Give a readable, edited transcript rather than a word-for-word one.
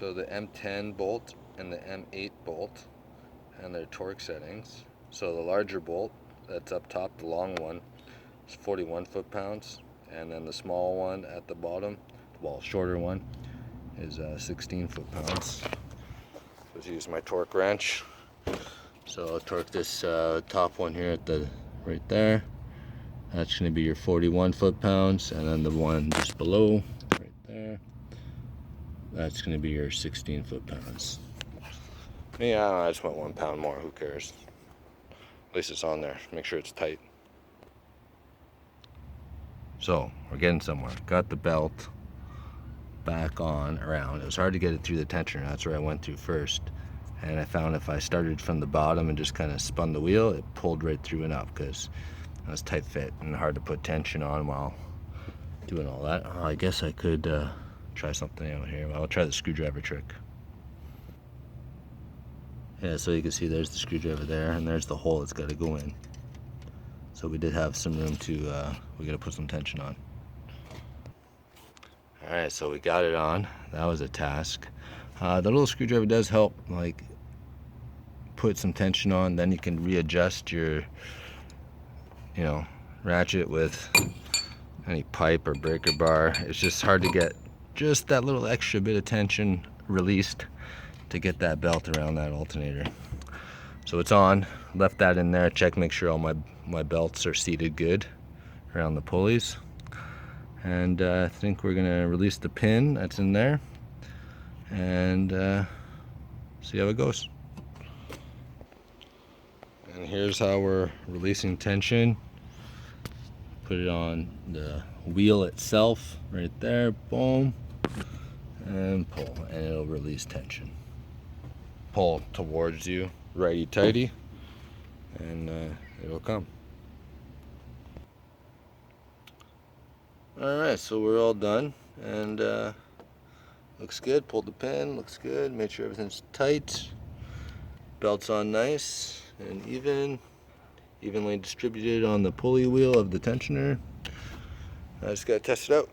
So the M10 bolt and the M8 bolt and their torque settings. So the larger bolt that's up top, the long one, is 41 foot-pounds, and then the small one at the bottom, well, shorter one, is 16 foot-pounds. Let's use my torque wrench. So I'll torque this top one here at the right there. That's going to be your 41 foot-pounds, and then the one just below right there, that's going to be your 16 foot-pounds. Yeah, I just went 1 pound more, who cares? At least it's on there. Make sure it's tight. So we're getting somewhere. Got the belt back on around. It was hard to get it through the tensioner. That's where I went through first. And I found if I started from the bottom and just kind of spun the wheel, it pulled right through and up because it was tight fit and hard to put tension on while doing all that. Oh, I guess I could try something out here. Well, I'll try the screwdriver trick. Yeah, so you can see there's the screwdriver there, and there's the hole it's got to go in. So we did have some room to, we got to put some tension on. Alright, so we got it on. That was a task. The little screwdriver does help, like, put some tension on. Then you can readjust your, ratchet with any pipe or breaker bar. It's just hard to get just that little extra bit of tension released to get that belt around that alternator. So it's on. Left that in there. Check, make sure all my belts are seated good around the pulleys. And I think we're gonna release the pin that's in there and see how it goes. And here's how we're releasing tension. Put it on the wheel itself right there, boom, and pull, and it'll release tension. Pull towards you, righty-tighty, and it'll come. Alright, so we're all done, and looks good. Pulled the pin, looks good. Made sure everything's tight. Belt's on nice and evenly distributed on the pulley wheel of the tensioner. I just gotta test it out.